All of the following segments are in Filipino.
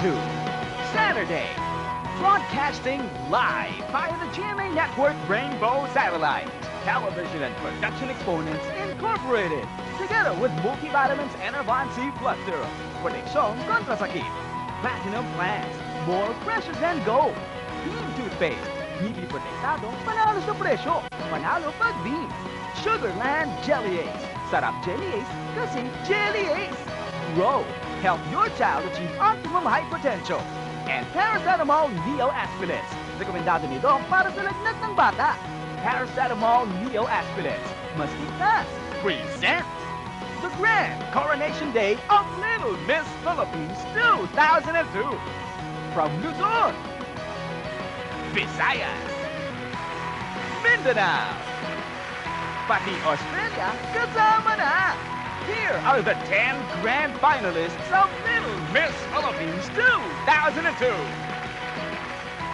2002, Saturday, broadcasting live via the GMA Network Rainbow Satellite, Television and Production Exponents Incorporated, together with multivitamins Enervon C Plus Serum, Protection kontra sakit, Platinum Plants, more precious than gold, Beam Toothpaste, hindi protektado, panalo sa presyo, panalo pag Beam, Sugarland Jelly Ace, sarap Jelly Ace kasi Jelly Ace, Grow, help your child achieve optimum height potential, and Paracetamol Neo Aspirins, rekomendado nito para sa lagnat ng bata. Paracetamol Neo Aspirins, mas ligtas, present the Grand Coronation Day of Little Miss Philippines 2002 from Luzon, Visayas, Mindanao, pati Australia kasama na. Here are the 10 grand finalists of Little Miss Philippines 2002.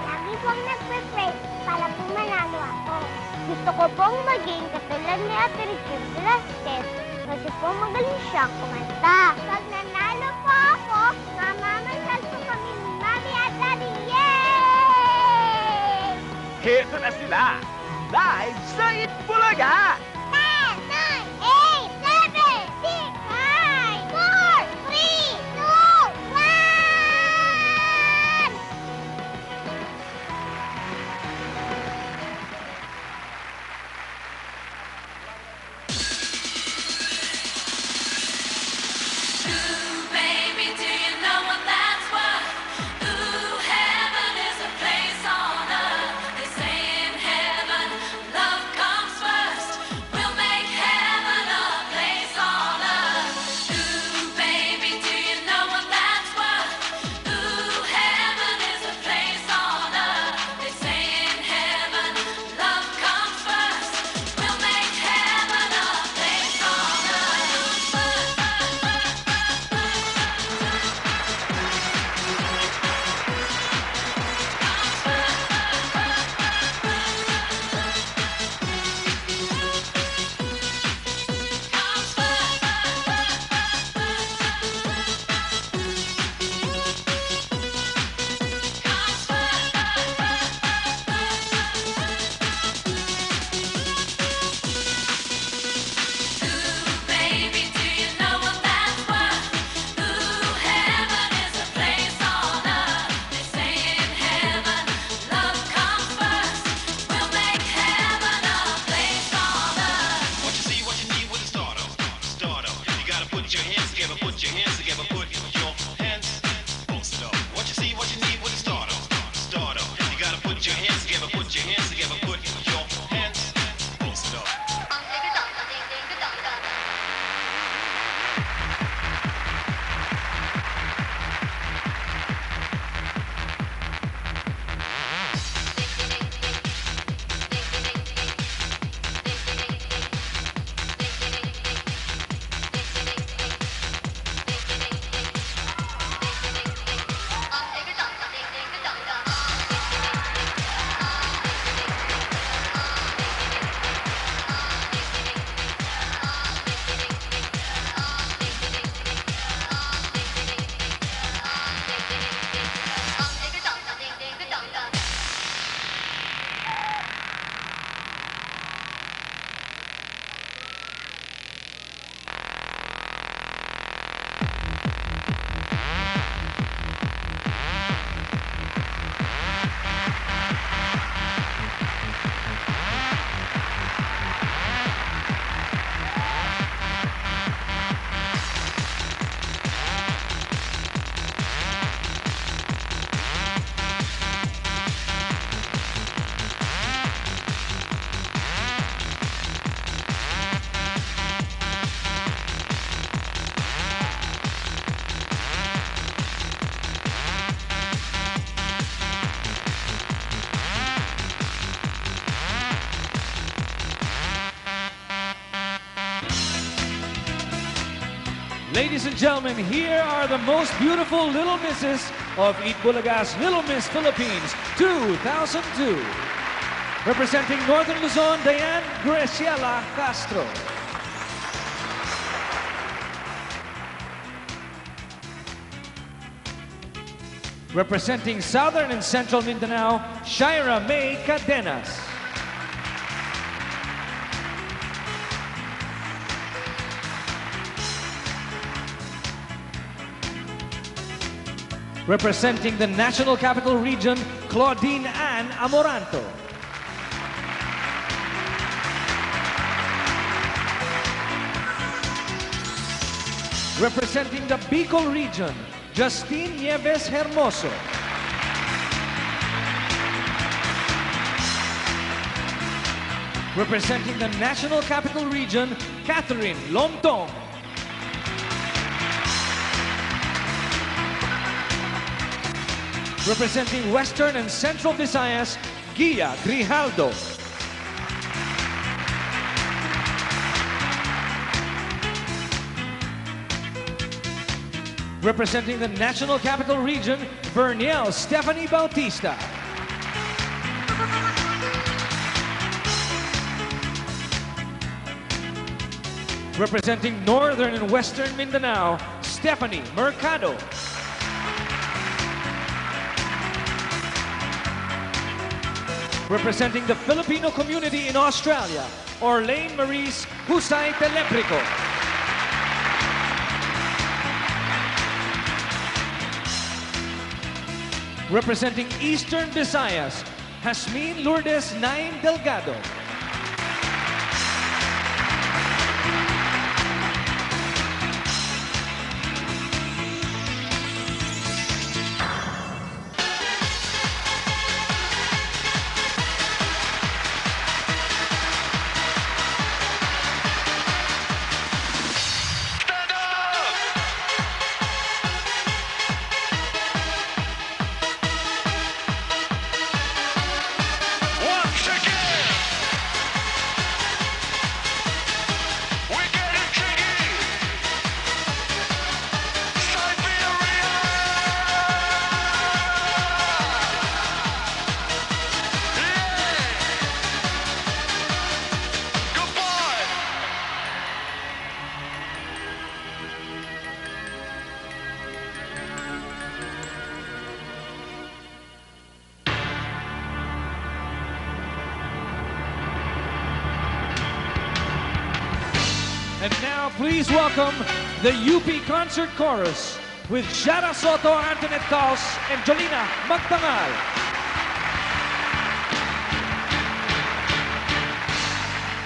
Lagi pong nagpe-pray para po manalo ako. Gusto ko pong maging katulad ni Ate Richard Velasquez kasi po magaling siyang kumanta. Pag nanalo po ako, mamamansal po kami ni Mami at Daddy. Yay! Heto na sila, live sa Itbulaga! 10, 9, 8, 7, 6, 5, 4, 3, 2, 1! Baby, do you know what that's worth? Ooh, heaven is a place on earth. They say in heaven, love comes first. We'll make heaven a place on earth. Ooh, baby, do you know what that's worth? Ooh, heaven is a place on earth. They say in heaven, love comes first. We'll make heaven a place on earth. Baby, do you know what that's worth? Ooh, heaven is a place on earth. They say in heaven, love comes first. We'll make heaven a place on earth. What you see, what you need with a starter. Starter. You gotta put your hands together, put your hands together, put your hands. Post it up. What you see, what you need with a starter. Starter. You gotta put your hands together, put your hands together, put your hands. Post it up. Ladies and gentlemen, here are the most beautiful Little Misses of Itbulaga's Little Miss Philippines 2002. Representing Northern Luzon, Diane Graciela Castro. Representing Southern and Central Mindanao, Shaira May Cadenas. Representing the National Capital Region, Claudine Ann Amoranto. Representing the Bicol Region, Justine Nieves Hermoso. Representing the National Capital Region, Catherine Lomtong. Representing Western and Central Visayas, Gia Grijaldo. Representing the National Capital Region, Verniel Stephanie Bautista. Representing Northern and Western Mindanao, Stephanie Mercado. Representing the Filipino community in Australia, Orlane Maurice Husay Teleprico. Representing Eastern Visayas, Jasmine Lourdes Naim Delgado. And now, please welcome the UP Concert Chorus with Shara Soto, Antoinette Taos, and Jolina Magtangal.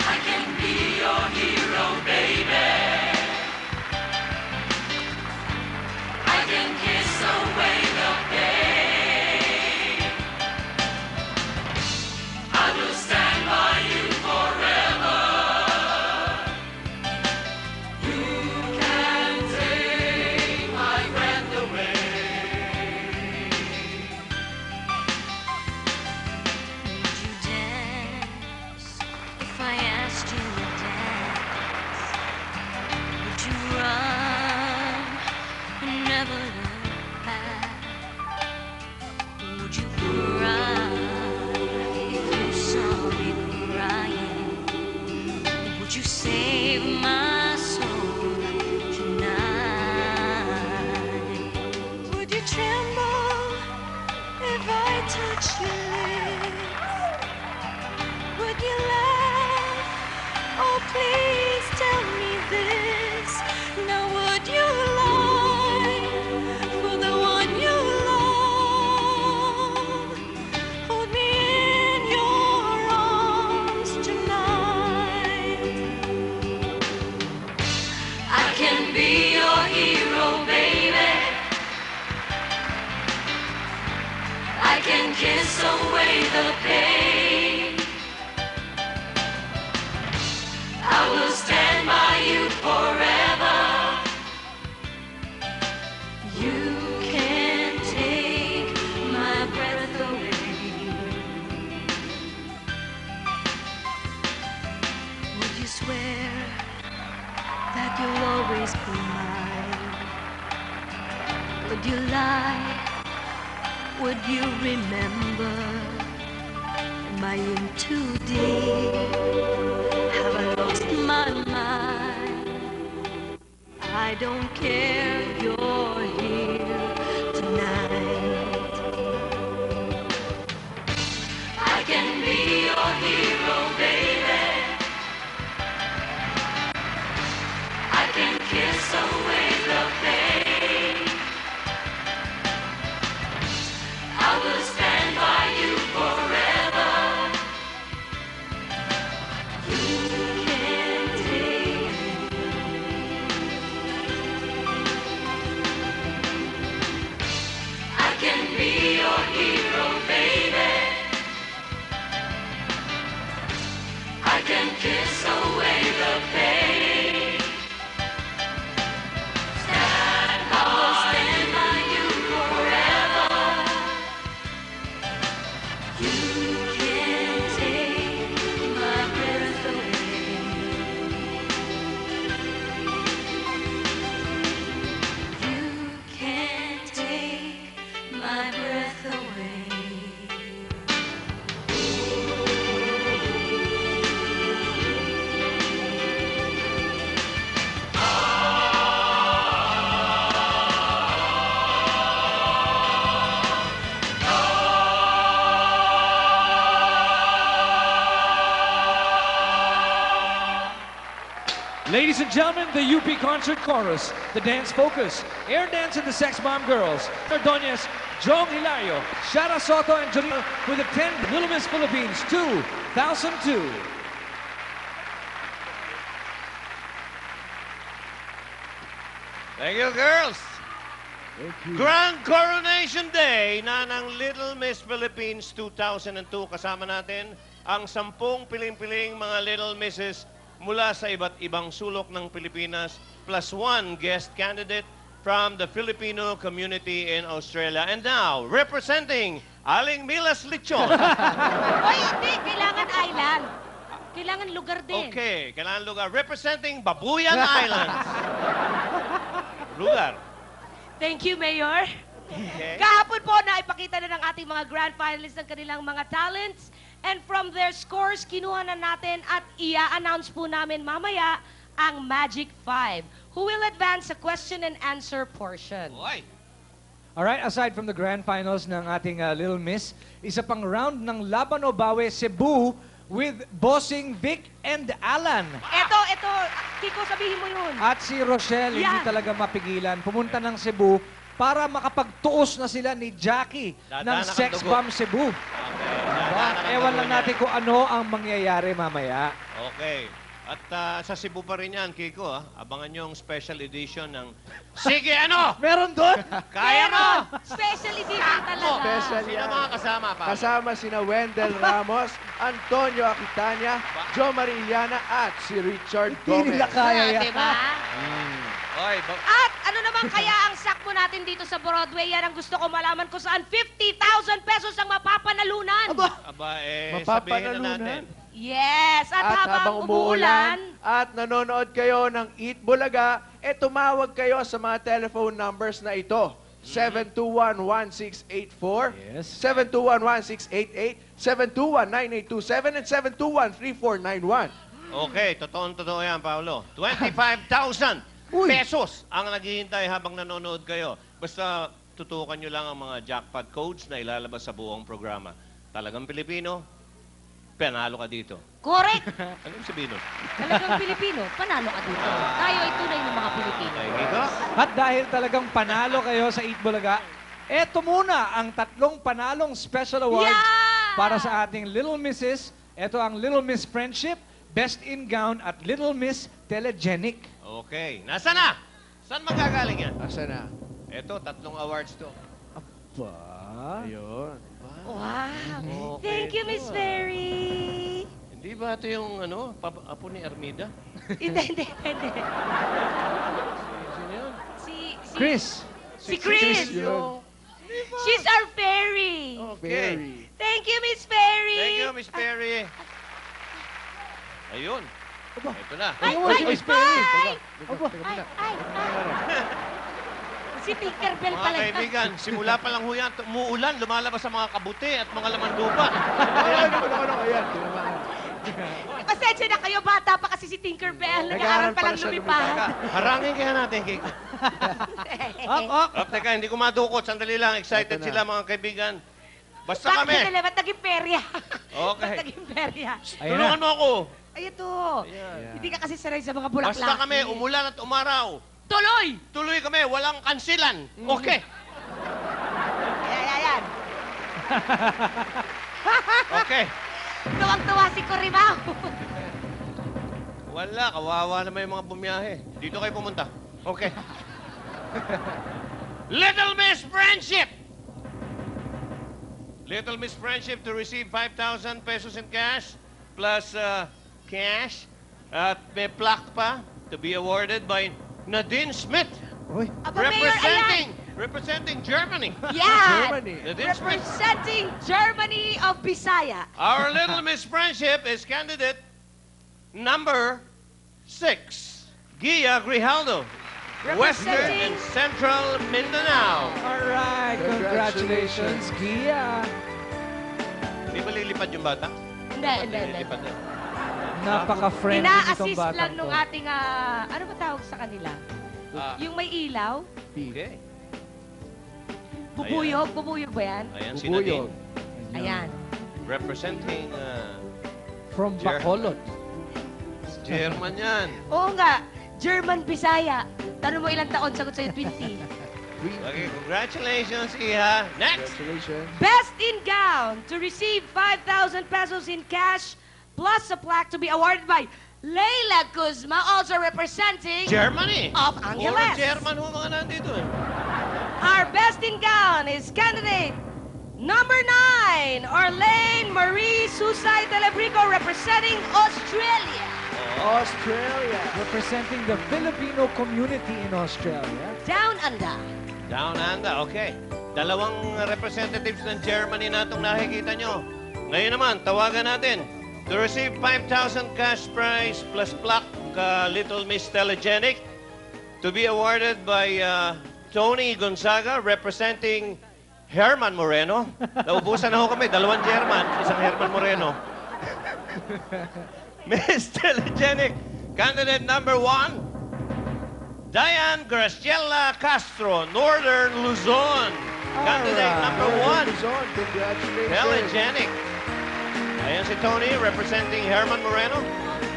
I can be your hero, baby. I can kiss away the pain. I will stand by you forever. You can take my breath away. Would you dance if I asked you to dance? Would you run and never look back? Would you cry if you saw me crying? Would you save my soul tonight? Would you tremble if I touched your lips? Would you laugh? Oh, please tell me this. Now, would you lie for the one you love? Hold me in your arms tonight. I can be your hero, baby. I can kiss away the pain. I will stand by you forever. You can't take my breath away. Would you swear that you'll always be mine? Would you lie? Would you remember? Am I in too deep? Have I lost my mind? I don't care, you're here tonight. Ladies and gentlemen, the UP Concert Chorus, the Dance Focus, Air Dance and the Sex Bomb Girls, Ordonez, Jong Hilario, Shara Soto, and Jonil with the 10 Little Miss Philippines 2002. Thank you, girls. Grand Coronation Day na ng Little Miss Philippines 2002. Kasama natin ang 10 piling-piling mga Little Misses mula sa iba't ibang sulok ng Pilipinas plus 1 guest candidate from the Filipino community in Australia. And now, representing Aling Milas Lechon. Oy, hindi. Kailangan island. Kailangan lugar din. Okay, kailangan lugar. Representing Babuyan Islands. Lugar. Thank you, Mayor. Okay. Kahapon po na ipakita na ng ating mga grand finalists ng kanilang mga talents. And from their scores, kinuha na natin at i-announce po namin mamaya ang Magic 5, who will advance sa question and answer portion. Boy. Alright, aside from the grand finals ng ating Little Miss, isa pang round ng Laban o Bawi Cebu with Bossing Vic and Alan. Ito, Kiko, sabihin mo yun. At si Rochelle, hindi Yan. talaga mapigilan. Pumunta ng Cebu para makapagtuos na sila ni Jackie ng Dadaanan ang Sex dugo. Bomb Cebu. Okay. Ewan lang natin kung ano ang mangyayari mamaya. Okay. At sa Cebu pa rin yan, Kiko. Abangan nyo ang special edition ng Sige, ano? Meron doon? Kaya mo! Special edition talaga. Special Sino yan. mga kasama pa? Kasama sina Wendell Ramos, Antonio Aquitania, Jo Marillana at si Richard Hindi nila Gomez. kaya yan. Diba? Oy, At ano naman kaya ang sakmo natin dito sa Broadway? Yan ang gusto ko malaman kung saan 50,000 pesos ang mapapanalunan. aba, sabihin na Mapapanalunan. natin. Yes, at, At habang umuulan, at nanonood kayo ng Eat Bulaga, tumawag kayo sa mga telephone numbers na ito. 721-1684, Yes. 721-1688, 721-9827, and 721-3491. Okay, totoo yan, Paolo. 25,000 pesos ang naghihintay habang nanonood kayo. Basta tutukan nyo lang ang mga jackpot codes na ilalabas sa buong programa. Talagang Pilipino, panalo ka dito. correct. Ano yung sabihin nun? Talagang Pilipino, panalo ka dito. Tayo ay tunay ng mga Pilipino. Okay, Kiko? At dahil talagang panalo kayo sa Eat Bulaga, eto muna ang 3 panalong special awards Yeah! para sa ating Little Misses. Ito ang Little Miss Friendship, Best in Gown at Little Miss Telegenic. Okay, nasa na? Saan magagaling yan? Asa na? Ito, 3 awards to. Ayun. Wow. Okay, Thank you, ito, Miss Mary. Hindi ba ito yung apo ni Armida? Hindi. Sino yun? Si Chris. Chris. Yun. She's our fairy. Okay. Very. Thank you, Miss Fairy. Thank you, Miss Perry. Ayun. Ito na. Ay, Miss Perry. ay, Teka muna. ay. Si Tinkerbell Mga pala. kaibigan, simula pa lang ho yan, umuulan, lumalabas sa mga kabuti at mga laman lupa. Ayan, ayan. Tinamaan. Pasensya na kayo, bata pa kasi si Tinkerbell. Nag-aaral pa lang lumipad. Harangin kaya natin, Kiko. Up. Oh, teka, hindi ko madukot. Sandali lang. Excited Ito na. sila, mga kaibigan. Basta kami. Bakit ba't naging perya? Okay. Ba't naging perya? Ayan Tulungan mo ako. Ay, ito. Ayan. Hindi ka kasi sanay sa mga bulaklak. Basta kami, umulan at umaraw. Tuloy! Tuloy kami, walang kansilan. Okay. Ayan. Okay. Tuwang-tuwa si Corimao. Wala, kawawa naman yung mga bumiyahe. Dito kayo pumunta. Okay. Little Miss Friendship! Little Miss Friendship to receive 5,000 pesos in cash plus cash at may plaque pa to be awarded by Nadine Smith. Uy. Aba, Mayor, ayan. Representing Germany. Yan! Germany. Nadine Smith. Representing Germany of Bisaya. Our Little Miss Friendship is candidate number 6, Gia Grijaldo, Western Representing- and Central Mindanao. Alright, congratulations, Gia. Di ba lilipad yung bata? Hindi. Lilipad na. Napaka-friendly nitong Ina-assist batang lang to. nung ating, ano ba tawag sa kanila? Yung may ilaw? Okay. Bubuyog ba yan? Ayan si Bubuyog. Nadine. Ayan. Representing From Jer- Bacolod. German yan. Oo nga, German Bisaya. Tanong mo ilang taon, sagot sa'yo 20. Okay, congratulations, Iha. Next! Congratulations. Best in gown to receive 5,000 pesos in cash plus a plaque to be awarded by Leila Kuzma, also representing Germany. Of Puro Angeles. German ho mga nandito eh. Our best in gown is candidate number 9, Orlane Marie Susay Telebrico, representing Australia. Australia. Representing the Filipino community in Australia. Down under. Down under, okay. Dalawang representatives ng Germany na itong nakikita nyo. Ngayon naman, tawagan natin. To receive 5,000 cash prize plus plaque ka Little Miss Telegenic to be awarded by Tony Gonzaga representing Herman Moreno. Naubusan na ho kami. Dalawang German, isang Herman Moreno. Miss Telegenic, candidate number 1, Diane Graciela Castro, Northern Luzon. Candidate number 1, Luzon, congratulations. Telegenic. Ayan si Tony representing Herman Moreno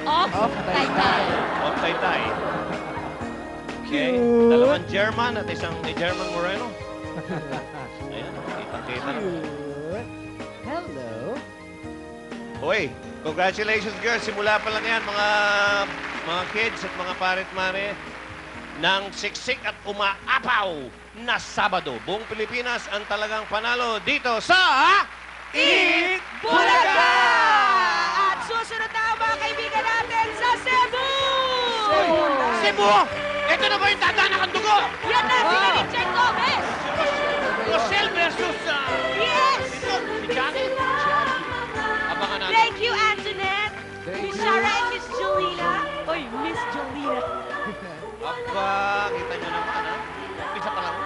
Off Taytay. of Taytay. Okay, Cute. dalawang German at isang ni German Moreno. Ayan, kita-kita na. Hello. Uy, congratulations girls. Simula pa lang yan, mga kids at mga parit-mare ng siksik at umaapaw na Sabado. Buong Pilipinas ang talagang panalo dito sa Eat Bulaga! At susunod na ang mga kaibigan natin sa Cebu! Cebu! Ito na ba yung tatanak ang dugo? Yan na, si Richard Gomez! Rosel versus Yes! si Johnny. Abangan natin. Thank you, Antoinette! Thank Miss you. Sarah and Miss Jolina. Oy, Miss Jolina. Aba, kita nyo naman, ha? Umpisa pa lang.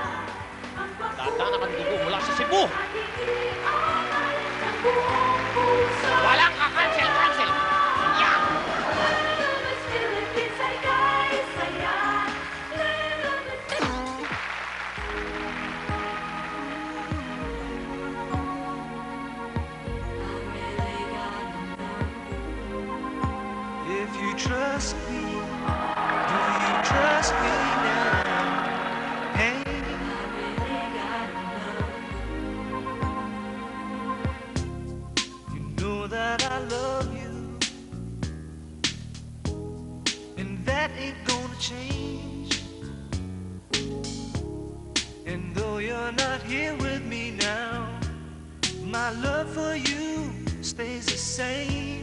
Tatanak ang dugo mula sa Cebu. Walang ka-cancel. Yeah! If you trust me, do you trust me now? Hey, you know that I love you, and that ain't gonna change. And though you're not here with me now, my love for you stays the same.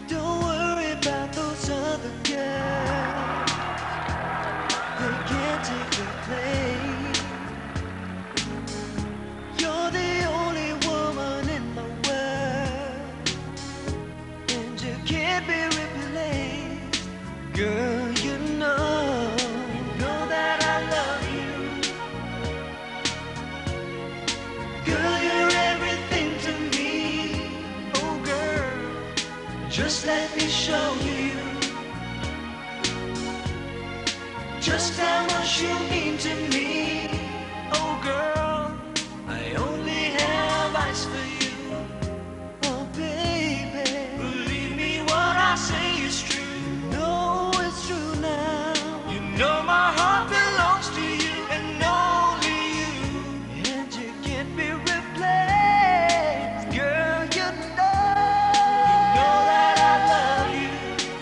Don't worry about those other girls. They can't take your place. You're the only woman in my world, and you can't be replaced. Girl, you know that I love you. Girl, you're everything to me. Oh, girl. Just let me show you just how much you mean to me. Oh girl, I only have eyes for you. Oh baby, believe me what I say is true. You know it's true now. You know my heart belongs to you and only you. And you can't be replaced. Girl, you know that I love you.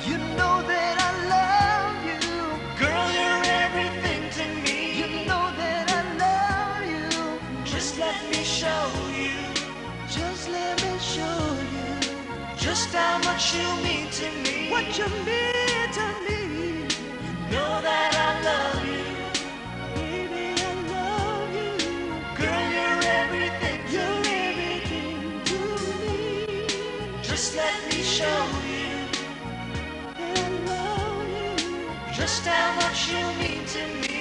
You know that I love you. Girl, you're everything to me. You know that I love you. Just let me show you. Just let me show you. Just how much you mean to me. What you mean to me. You know that I love you. Baby, I love you. Girl, you're everything to me. To me. Just let me show you. I love you. Just how much you mean to me.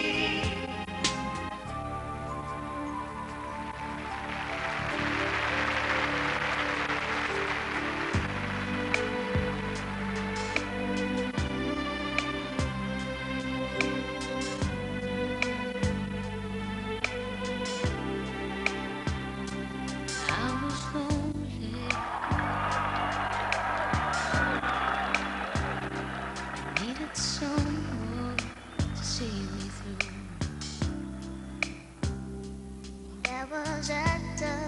I was lonely was at the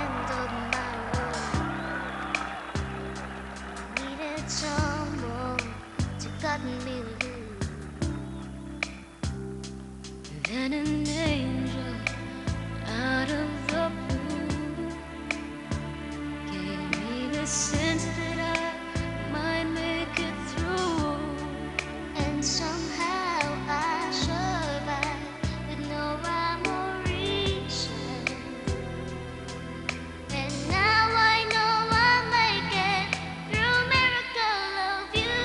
end of my road. Needed someone to cut me loose. Then an angel out of the blue gave me the sense that I might make it through. And somehow I survived with no rhyme or reason. And now I know I'll make it through a miracle of you.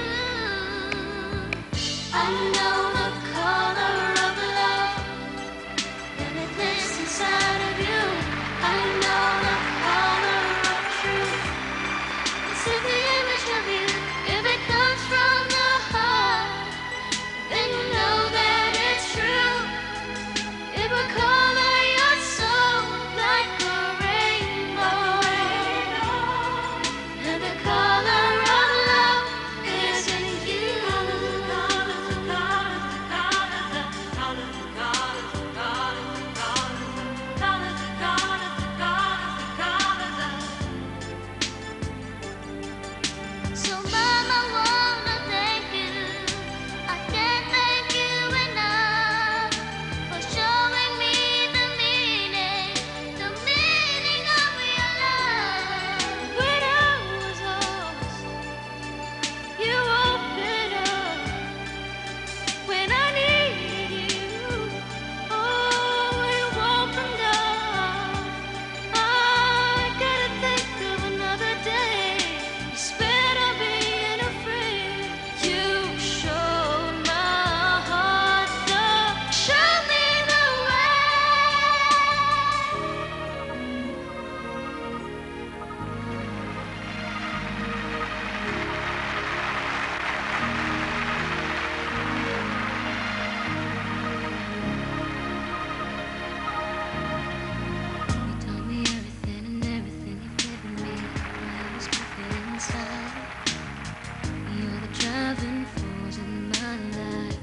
I know the color of love, and it lives inside of you. I know the color of truth. It's in the image of you. If it comes from the heart, then you know that it's true. It will color your soul like a rainbow. And the color of love is in you. So mama, wanna thank you. I can't thank you enough for showing me the meaning of your love. When I was lost, you opened up. When I needed you, oh, you opened up. I gotta think of another day. Instead of being afraid, you showed my heart show me the You told me everything and everything you've given me. I was perfect inside. You're the driving force in my life.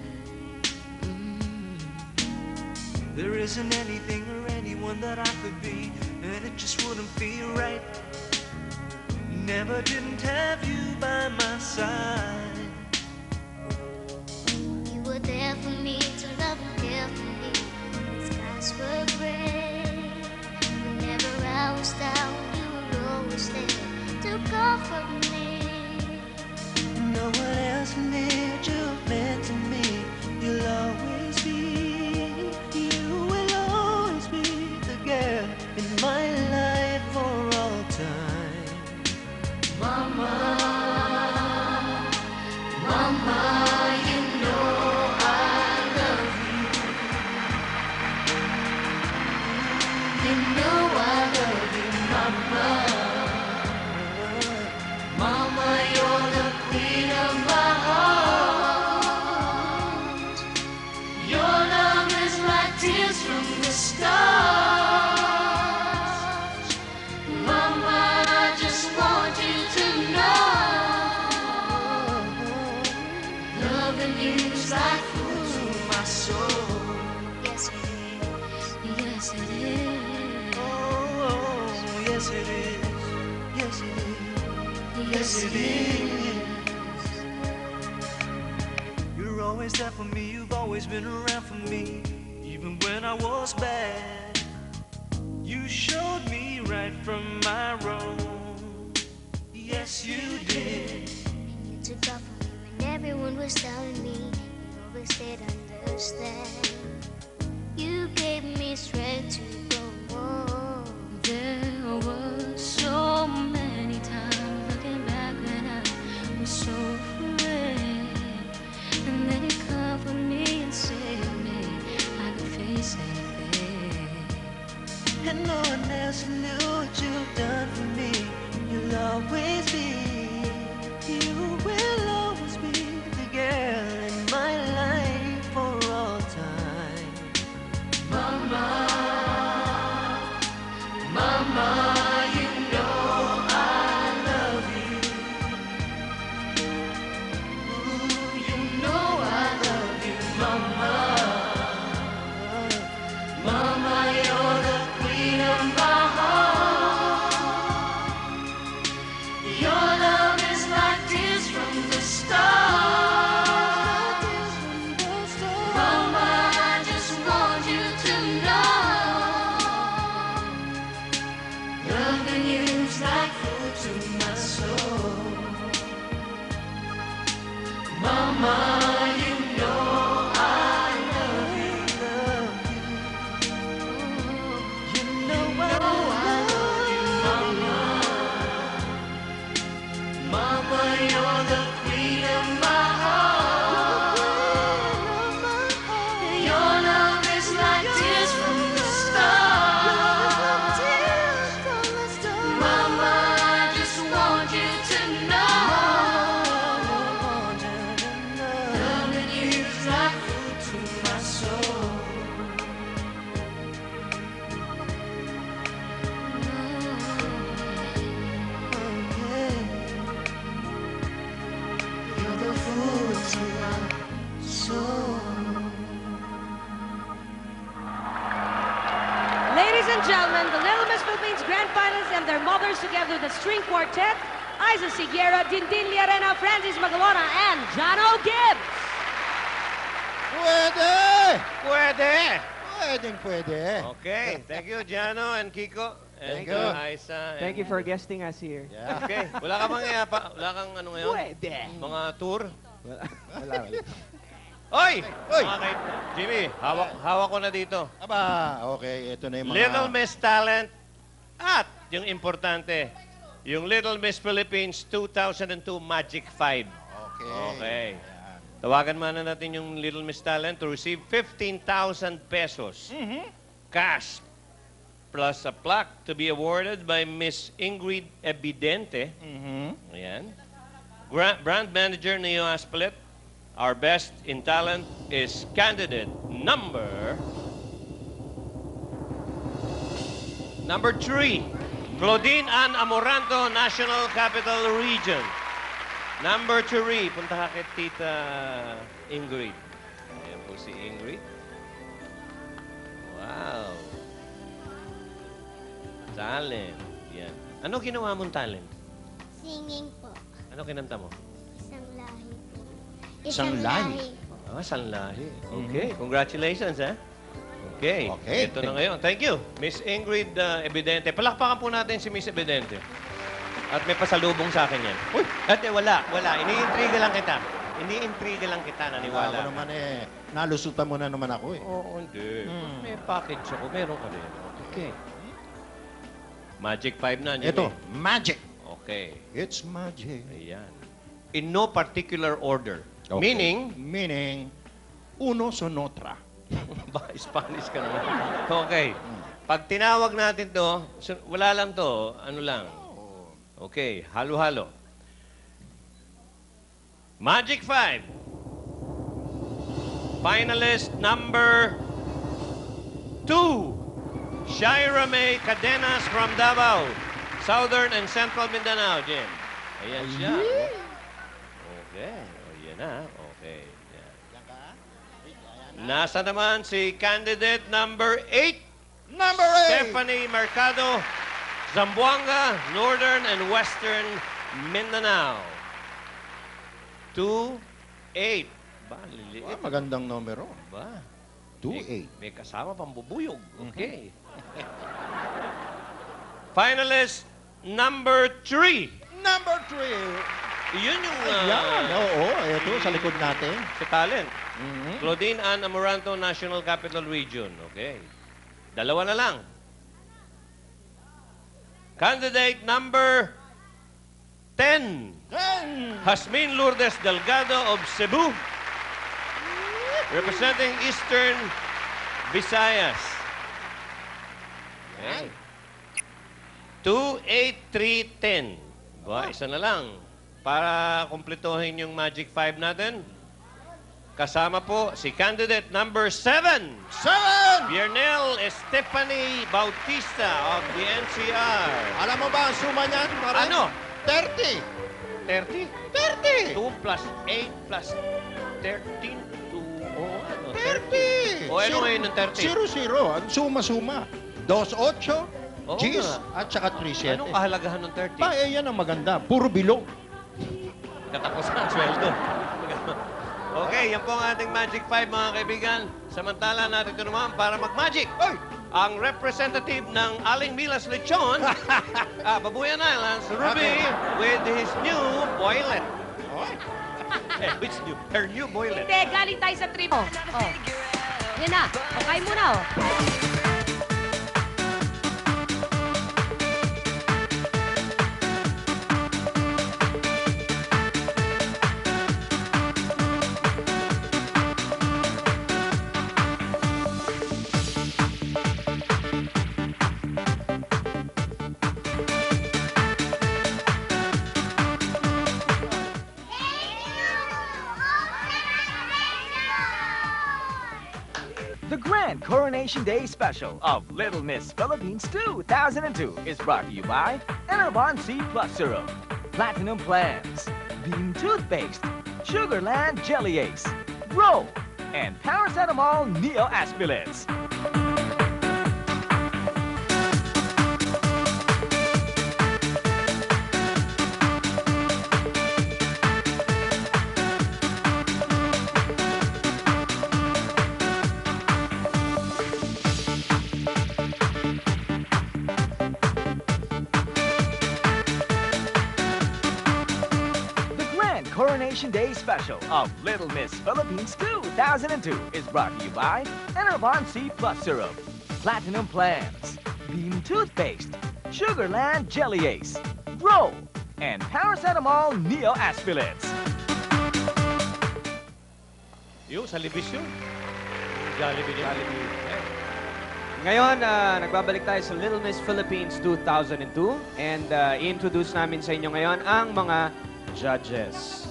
There isn't anything or anyone that I could be, and it just wouldn't feel right. Never didn't have you by my side. You were there for me to love and care for me. The skies were gray. Whenever I was down, you were always there to comfort me. No one else near you meant to me. You'll always be, you will always be the girl in my life for all time. Mama, Mama, you know I love you. You know I love you, Mama. Mama, you're the queen of my heart. Your love is like tears from the stars. Mama, I just want you to know, loving you's like food to my soul. Yes, it is. Yes, it is. Oh, yes it is. Yes it is. Yes, it is. You're always there for me. You've always been around for me, even when I was bad. You showed me right from my wrong. Yes, you did. You took off for me when everyone was telling me. You always did understand. You gave me strength to go on. There were so many times looking back when I was so afraid. And then you comfort me and saved me. I could face anything. And no one else knew what you've done for me. You'll always be, you will always be the girl in my life for all time. Mama, Mama, you know I love you. Ooh, you know I love you, Mama. Mama, you're the Mama, you know I love you. You know I love you, Mama. Mama, you're the queen of my heart. Your love is like tears from the stars. Mama, I just want you to know, loving you is like food to my soul. You're the food to my soul. Ladies and gentlemen, the Little Miss Philippines Grand Finalists and their mothers together with the string quartet, Isa Siguera, Dindin Liarena, Francis Magawana, and Jano Gibbs. Pwede! Pwede! Pwede. Okay, thank you, Jano and Kiko. And Thank you. Isa. Thank you for guesting us here. Yeah. Okay, wala ka bang wala kang ano ngayon? Pwede. Mga tour? Wala. Oy! Oy! Okay, Jimmy, hawak ko na dito. Aba, okay. Ito na yung mga... Little Miss Talent at yung importante, yung Little Miss Philippines 2002 Magic 5. Okay. Okay. Yan. Tawagan muna natin yung Little Miss Talent to receive 15,000 pesos. Cash plus a plaque to be awarded by Miss Ingrid Evidente. Ayan. Brand Manager Neo Aspalit. Our best in talent is candidate number 3, Claudine Ann Amoranto, National Capital Region. Number 3, punta ka kay Tita Ingrid. Ayan po si Ingrid. Wow. Talent. Yan. Ano ginawa mong talent? Singing po. Ano kinanta mo? Isang lahi po. Isang lahi? Ah, sanlahi. Okay. Congratulations, ha? Okay. Okay. Ito na ngayon. Thank you, Miss Ingrid Evidente. Palakpakan po natin si Miss Evidente. At may pasalubong sa akin yan. Uy! Ate, wala. Ini-intriga lang kita. Ini-intriga lang kita, Wala naniwala. ko naman nalusutan mo na naman ako eh. Oo, hindi. May package ako. Meron ka rin. Okay. Magic 5 na. Jimmy. Ito, magic. Okay. It's magic. Ayan. In no particular order. Okay. Meaning, uno son otra. ba, Spanish ka naman. Okay. Pag tinawag natin to, wala lang to, ano lang. Okay, halo-halo. Magic 5. Finalist number 2. Shaira May Cadenas from Davao, Southern and Central Mindanao, Jim. Ayan siya. Okay. O, yan na. Okay. Yan. Nasa naman si candidate number 8. Number 8. Stephanie Mercado, Zamboanga, Northern and Western Mindanao. 2-8. Ba, liliit. Magandang numero. Ba? 2-8. May kasama pang bubuyog. Okay. Finalist number 3. Number 3. Yun yung Ayan, oo. Ito, sa likod natin. si talent. Claudine Ann Amoranto, National Capital Region. Okay. Dalawa na lang. Candidate number 10. Jasmine Lourdes Delgado of Cebu. Representing Eastern Visayas. Okay. 2-8-3-10. Ba, isa na lang. Para kumpletuhin yung Magic 5 natin. Kasama po si candidate number 7. 7! Biernel Stephanie Bautista of the NCR. Alam mo ba ang suma niyan? Pare? Ano? 30. 30? 30! 2 plus 8 plus 13 to... Oh, ano? 30! O, ano ngayon ng 30? 0-0. Ang suma-suma. 2-8, Oo G's, nga. at saka 3-7. Anong kahalagahan ng 30? Pa, yan ang maganda. Puro bilog. Katapusan ang sweldo. Okay, yan po ang ating Magic 5, mga kaibigan. Samantala natin ito naman para mag-magic. Oy! Ang representative ng Aling Milas Lechon, Babuyan Islands, Ruby, with his new boylet. Oy! It's new. Her new boylet. Hindi, galing tayo sa trip. Oh. Yan na. Okay muna, oh. The Grand Coronation Day special of Little Miss Philippines 2002 is brought to you by Enervon C Plus Syrup, Platinum Plans, Beam Toothpaste, Sugarland Jelly Ace, Grow, and Paracetamol Neo Aspirins. Coronation Day special of Little Miss Philippines 2002 is brought to you by Enervon C Plus Syrup, Platinum Plans, Beam Toothpaste, Sugarland Jelly Ace, Grow, and Paracetamol Neo Aspirins. Yung sa Libis yun. Jollibee din. Ngayon, nagbabalik tayo sa Little Miss Philippines 2002 and i-introduce namin sa inyo ngayon ang mga judges.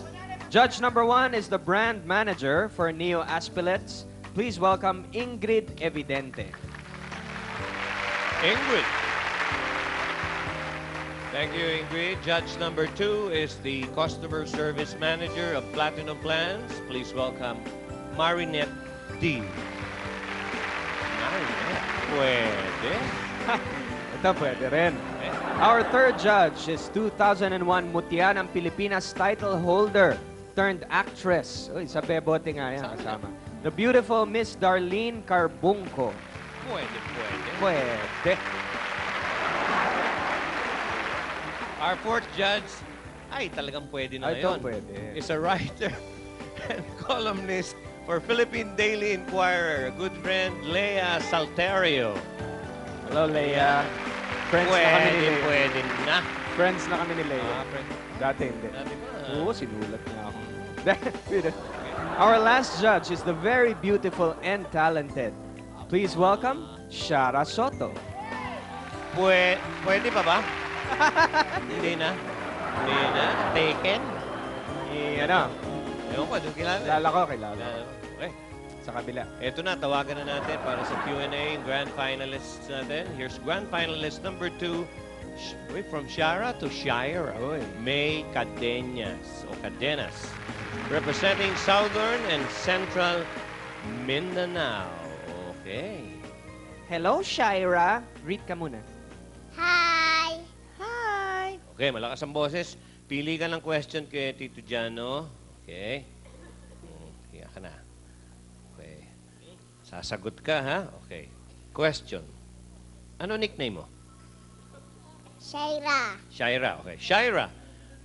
Judge number 1 is the brand manager for Neo Aspilets. Please welcome Ingrid Evidente. Ingrid. Thank you, Ingrid. Judge number 2 is the customer service manager of Platinum Plans. Please welcome Marinette D. Marinette. Pwede. Ito pwede rin. Our third judge is 2001 Mutya ng Pilipinas title holder turned actress. Uy, sa Bebote nga yan kasama. The beautiful Miss Darlene Carbunco. Pwede. Our fourth judge, ay talagang pwede na ngayon. Pwede. Is a writer and columnist for Philippine Daily Inquirer. Good friend, Lea Salterio. Hello, Lea. Friends na kami ni Lea. Pwede na. Friends na kami ni Lea. Friend. Dati hindi. Dati ba? Oo, sinulat niya ako. Our last judge is the very beautiful and talented. Please welcome Shara Soto. Pwede pa ba? Hindi na. Taken? Ano? Ewan ko, doon kilala. Kilala. Okay. Sa kabila. Ito na, tawagan na natin para sa Q&A, grand finalists natin. Here's grand finalist number 2. From Shara to Shira. May Cadenas o Cadenas. Representing Southern and Central Mindanao. Okay. Hello, Shira. Read ka muna. Hi! Okay, malakas ang boses. Pili ka ng question kay Tito Jano. Okay. Kaya ka na. Okay. Sasagot ka, ha? Okay. Question. Ano nickname mo? Shira, okay. Shira,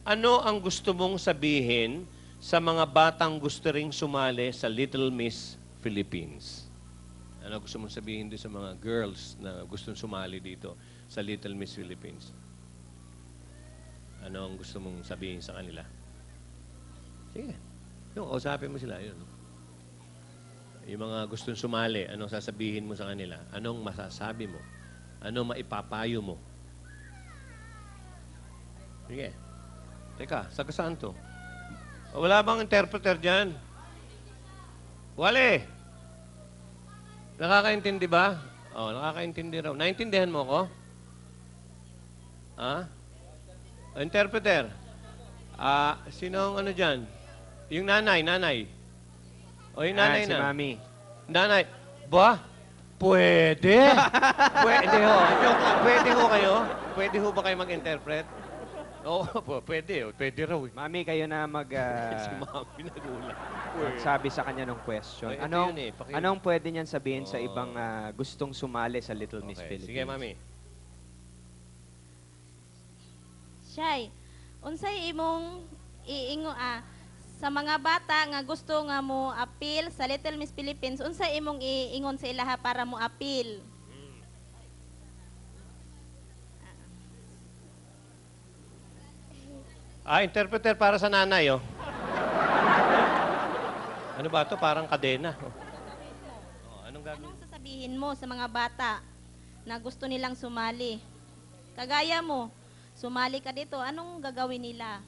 ano ang gusto mong sabihin sa mga batang gusto ring sumali sa Little Miss Philippines? Ano gusto mong sabihin doon sa mga girls na gustong sumali dito sa Little Miss Philippines? Ano ang gusto mong sabihin sa kanila? Sige. Yung, kausapin mo sila. Yun. Yung mga gustong sumali, anong sasabihin mo sa kanila? Anong masasabi mo? Anong maipapayo mo? Sige. Teka, saan to? Wala bang interpreter dyan? Wale! Nakakaintindi ba? Oo, nakakaintindi raw. Naintindihan mo ko? Ha? Interpreter. Sino ang ano dyan? Yung nanay. O yung nanay si na. Mami. Nanay. Ba? Pwede. Pwede ho. Joke lang. Pwede ho kayo? Pwede ho ba kayo mag-interpret? Oo, pwede. Pwede raw. Mami, kayo na Si Mami nagulat. magsabi sa kanya ng question. Ito Anong, yun eh, anong pwede niyan sabihin sa ibang gustong sumali sa Little Miss Okay. Philippines? Sige, Mami. Shay, unsay imong iingo Sa mga bata nga gusto nga mo appeal sa Little Miss Philippines, unsa imong iingon sa ilaha para mo appeal? Interpreter para sa nanay, oh. Ano ba to? Parang kadena. Anong gagawin? Anong sasabihin mo sa mga bata na gusto nilang sumali? Kagaya mo, sumali ka dito, anong gagawin nila?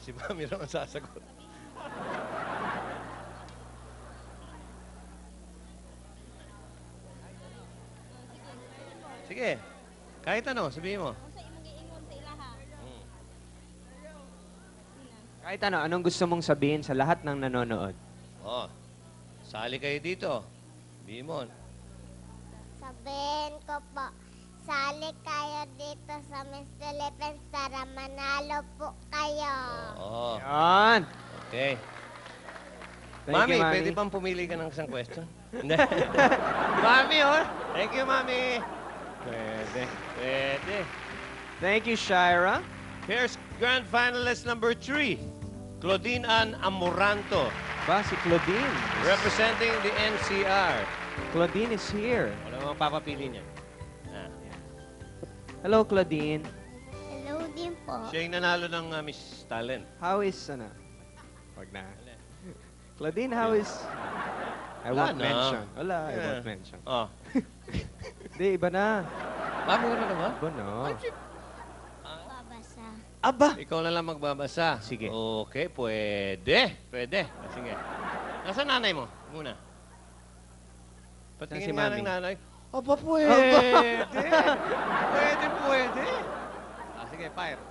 Si Mami raw ang sasagot. Sige. Kahit ano, sabihin mo. Unsa imong giingon sa ilaha? Kahit ano, anong gusto mong sabihin sa lahat ng nanonood? Sali kayo dito. Sabihin mo. Sabihin ko po, sali kayo dito sa Miss Philippines para manalo po kayo. Yan! Okay. Thank Mami, you, Mami. pwede bang pumili ka ng isang question? Hindi. Mami, oh. Thank you, Mami. Pwede. Thank you, Shira. Here's grand finalist number 3, Claudine Ann Amoranto, Ba, si Claudine. representing the NCR. Claudine is here. Wala mong papapili niya. Hello, Claudine. Hello din po. Siya yung nanalo ng Miss Talent. How is, Wag na. Claudine, how is... I won't na. mention. Wala, I won't mention. Hindi, iba na. Mami, wala na ba? Iba na. Babasa. Aba! Ikaw na lang magbabasa. Sige. Okay, pwede. Sige. Nasaan nanay mo? Muna. Patingin si nga Mami? ng nanay. Aba, pwede. Pwede. Sige, fire.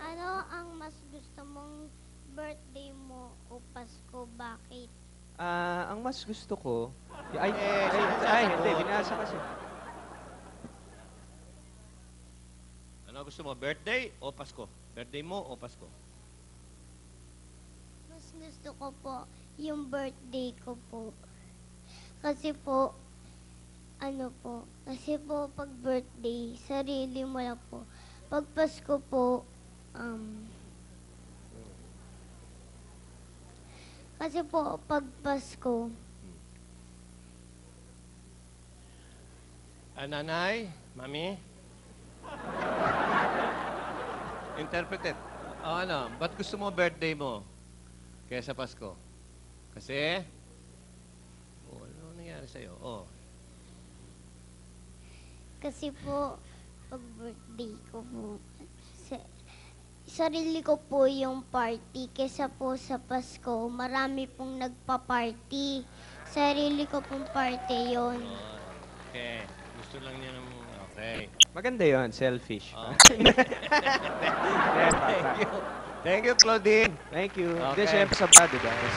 Ano ang mas gusto mong birthday mo o Pasko? Bakit? Ang mas gusto ko... sasagot. hindi. Binasa kasi. Ano gusto mo? Birthday o Pasko? Birthday mo o Pasko? Mas gusto ko po yung birthday ko po. Kasi po, pag birthday, sarili mo lang po. Pag Pasko po, kasi po, pag Pasko, Nanay? Mami? Interpreted. Ba't gusto mo birthday mo kaysa Pasko? Kasi? Ano nangyari sa'yo? kasi po, pag birthday ko po, sarili ko po yung party. Kesa po sa Pasko, marami pong nagpa-party. Sarili ko pong party yon. Okay. Gusto lang niya ng... Okay. Maganda yon, selfish. Thank you, Claudine. Thank you. Okay. Hindi, syempre sa bado, guys.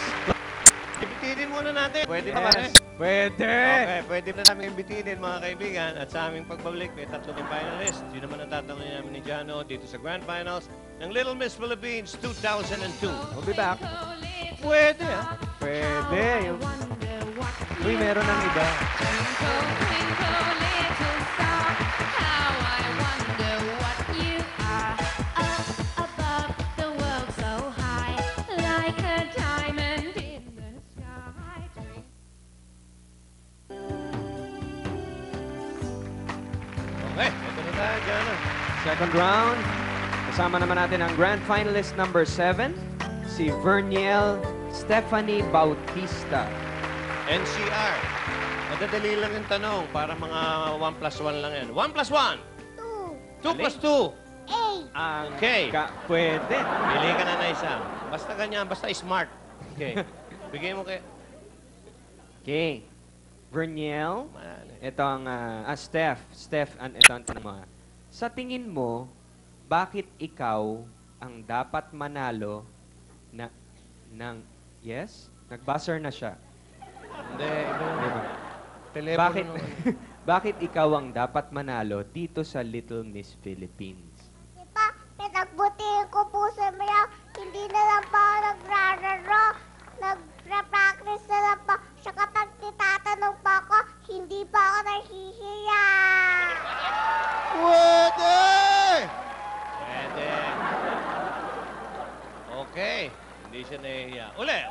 Ibitinin muna natin. Pwede Yes. ba pare? Pwede! Okay, pwede na namin imbitinin mga kaibigan. At sa aming pagbabalik, may 3 finalist. Yun naman ang tatanungin namin ni Jano dito sa Grand Finals ng Little Miss Philippines 2002. We'll be back. Pwede, ah. Pwede. Uy, meron ng iba. Okay, ito na tayo, Jano. Second round. Kasama naman natin ang grand finalist number 7, si Verniel Stephanie Bautista. NCR. Madadali lang yung tanong para mga 1 plus 1 lang yan. 1 plus 1. 2 plus 2. Okay. Pwede. Pili ka na na isa. Basta ganyan, basta smart. Okay. Bigay mo kay... Okay. Verniel. Man, Ito ang, Steph, ito ang tanong mo. Sa tingin mo, bakit ikaw ang dapat manalo yes? Nag-buzzer na siya. Hindi, iba. Diba? Telepono Bakit, bakit ikaw ang dapat manalo dito sa Little Miss Philippines? Diba, pinagbutihin ko po sa mga, hindi na lang pa ako nagrararo. Nagpra-practice na lang pa. Saka pag titatanong pa ako, hindi pa ako nahihiya. Pwede!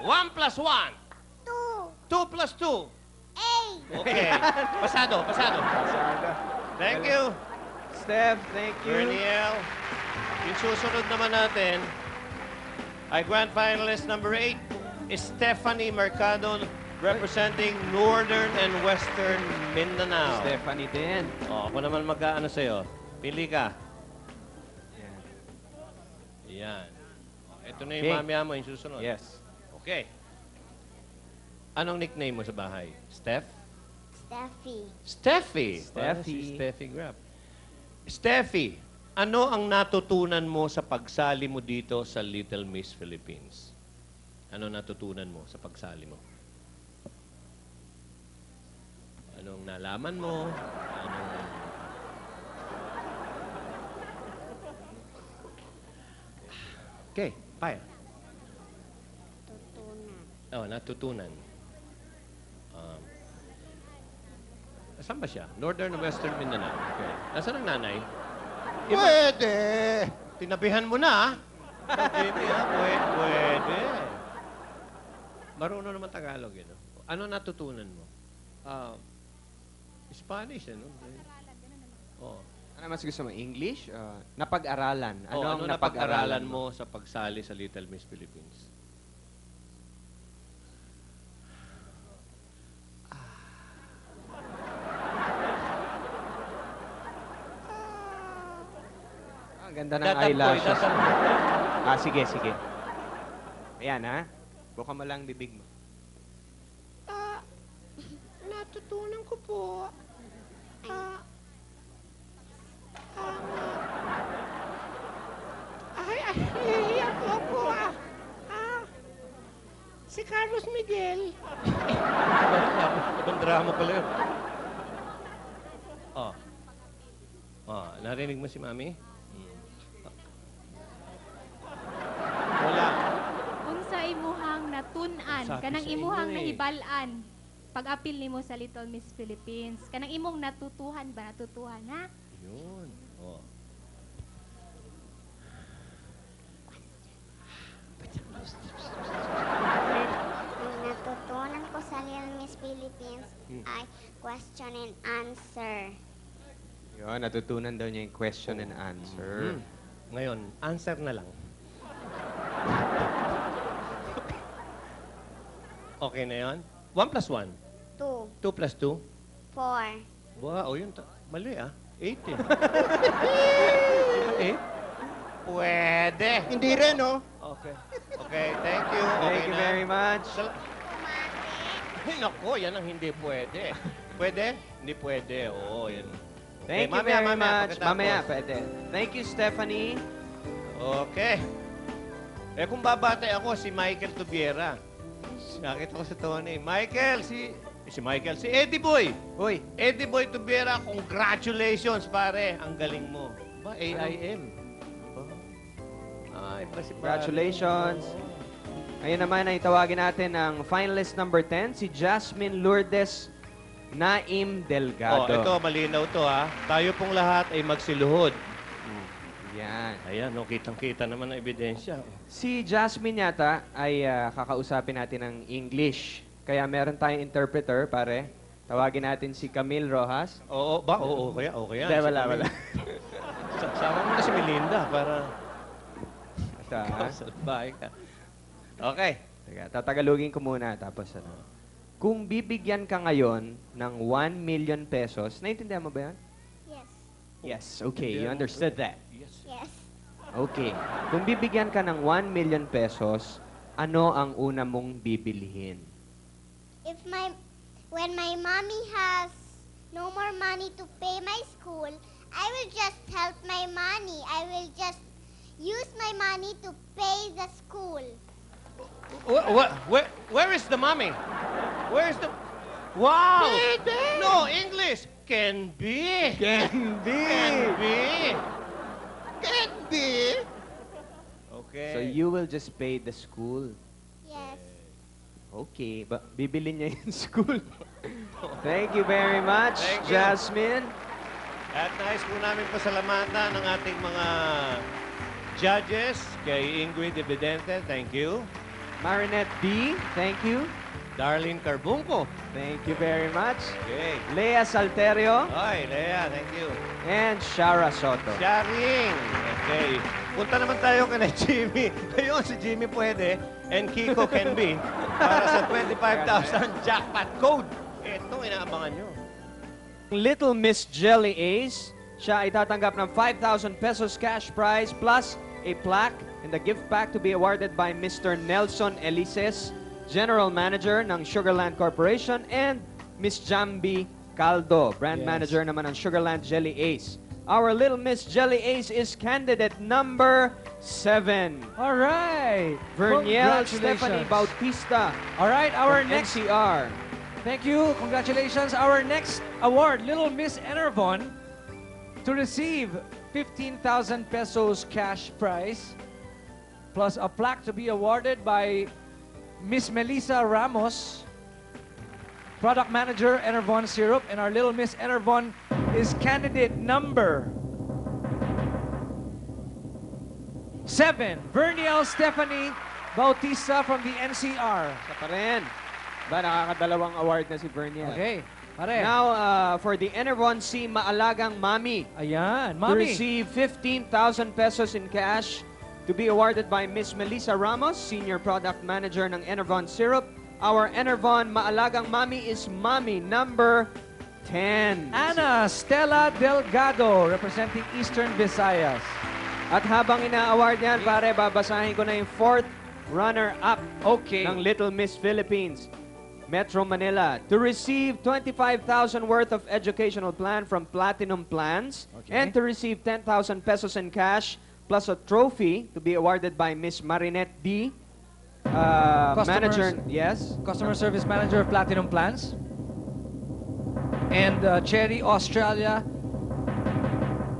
1 plus 1. 2. 2 plus 2. 8. Okay. Pasado. Thank you. Steph, thank you. Berniel. Yung susunod naman natin ay grand finalist number 8 is Stephanie Mercado representing Northern and Western Mindanao. Stephanie din. Oh, ako naman mag-ano sa'yo. Pili ka. Yan. Ito na yung Okay. mamaya mo, yung susunod. Yes. Okay. Anong nickname mo sa bahay? Steph? Steffi. Steffi. Steffi. Si Steffi Grab. Steffi, ano ang natutunan mo sa pagsali mo dito sa Little Miss Philippines? Ano natutunan mo sa pagsali mo? Anong nalaman mo? Okay, fire. Tutunan. Oh, natutunan. Saan ba siya? Northern and Western Mindanao. Okay. Nasaan ang nanay? Pwede. Tinabihan mo na, ah. Pwede. Marunong naman Tagalog, eh, no? Ano natutunan mo? Spanish, no? Oh. Ano mas gusto mo? English? Napag-aralan. Ano napag-aralan mo sa pagsali sa Little Miss Philippines? Ang ganda ng eyelashes. Sige. Ayan, ha? Buka mo lang bibig mo. Natutunan ko po. Nahihiya po ako. Si Carlos Miguel. Ibang drama pala yun. Narinig mo si Mami? Wala. Unsa imuhang natunan, Sabi kanang sa inyo imuhang eh. nahibalan pag-apil nimo sa Little Miss Philippines. Kanang imong natutuhan ba? Natutuhan, ha? Yun. Ang natutunan ko sa Little Miss Philippines ay question and answer. Yun, natutunan daw niya yung question and answer. Ngayon, answer na lang. Okay na yun? 1 plus 1? 2. 2 plus 2? 4. Wow, yun. Mali, ah. 8 eh. Di ba 8? Pwede. Hindi rin, oh. Okay. Okay, thank you. Thank you very much. Ay, naku, yan ang hindi pwede. Pwede? Hindi pwede. Oo, yan. Thank you mamaya, very much. pagkatapos. Mamaya, pwede. Thank you, Stephanie. Okay. Kung babatay ako, si Michael Tubiera. Nakita ko sa Tony. Michael, si Eddie Boy. Uy. Eddie Boy Tubiera, congratulations, pare. Ang galing mo. Ba, AIM. Ay, pa si pare. Congratulations. Ngayon naman ay tawagin natin ang finalist number 10, si Jasmine Lourdes Naim Delgado. Ito, malinaw to, ha. Tayo pong lahat ay magsiluhod. Yan. Ayan, kitang-kita naman ang ebidensya. Si Jasmine yata ay kakausapin natin ng English. Kaya meron tayong interpreter, pare. Tawagin natin si Camille Rojas. Oo, ba? Oo, okay yan. Hindi, wala. Sama mo na si Melinda para... Ito, ha? Salbahe ka. Okay. Teka, tatagalogin ko muna, tapos ano. Kung bibigyan ka ngayon ng 1 million pesos, naiintindihan mo ba yan? Yes. Yes, okay. You understood that. Yes. Okay. Kung bibigyan ka ng 1 million pesos, ano ang una mong bibilihin? When my mommy has no more money to pay my school, I will just help my money. I will just use my money to pay the school. Where is the mommy? Where is the... Wow! Pwede. No, English. Can be. Can be. Candy. Okay. So you will just pay the school. Yes. Okay. Bibili niya yung school. Thank you very much, Thank you. Jasmine. At nais po namin pasalamatan ng ating mga judges, kay Ingrid Evidente, thank you. Marinette B, thank you. Darlene Carbunco. Thank you very much. Okay. Lea Salterio. Ay, Lea, thank you. And Shara Soto. Sharing. Okay. Punta naman tayo kay Jimmy. Ngayon, si Jimmy pwede and Kiko can be para sa 25,000 jackpot code. Ito, inaabangan nyo. Little Miss Jelly Ace, siya ay tatanggap ng 5,000 pesos cash prize plus a plaque and a gift pack to be awarded by Mr. Nelson Elises, General Manager ng Sugarland Corporation, and Miss Jambi Caldo, Brand Manager naman ng Sugarland Jelly Ace. Our Little Miss Jelly Ace is candidate number 7. All right. Verniel Congratulations. Stephanie Bautista. All right, our from next NCR. Thank you. Congratulations. Our next award, Little Miss Enervon, to receive 15,000 pesos cash prize plus a plaque to be awarded by Miss Melissa Ramos, Product Manager, Enervon Syrup, and our Little Miss Enervon is candidate number 7, Verniel Stephanie Bautista from the NCR. Sa pa rin. Ba, nakakadalawang award na si Verniel. Okay. Pare. Now, for the Enervon C Maalagang Mami. Ayan, To Mami. receive 15,000 pesos in cash to be awarded by Miss Melissa Ramos, Senior Product Manager ng Enervon Syrup. Our Enervon Maalagang Mami is Mami number 10. Ana Stella Delgado, representing Eastern Visayas. At habang ina-award yan, pare, babasahin ko na yung 4th runner-up ng Little Miss Philippines. Metro Manila, to receive 25,000 worth of educational plan from Platinum Plans and to receive 10,000 pesos in cash plus a trophy to be awarded by Miss Marinette D, manager, Customer Service Manager of Platinum Plans. And Cherry Australia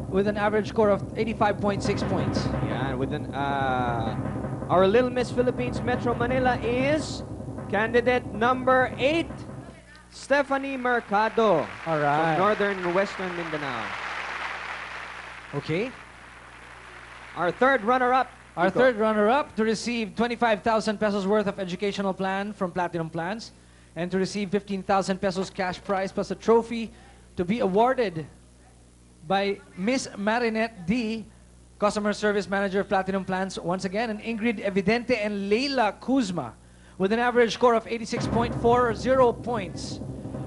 with an average score of 85.6 points. Yeah, with an, our Little Miss Philippines Metro Manila is candidate number 8, Stephanie Mercado. All right. From Northern Western Mindanao. Okay. Our third runner-up. Our third runner-up to receive 25,000 pesos worth of educational plan from Platinum Plans and to receive 15,000 pesos cash prize plus a trophy to be awarded by Miss Marinette D, Customer Service Manager of Platinum Plans once again, and Ingrid Evidente and Leila Kuzma with an average score of 86.40 points.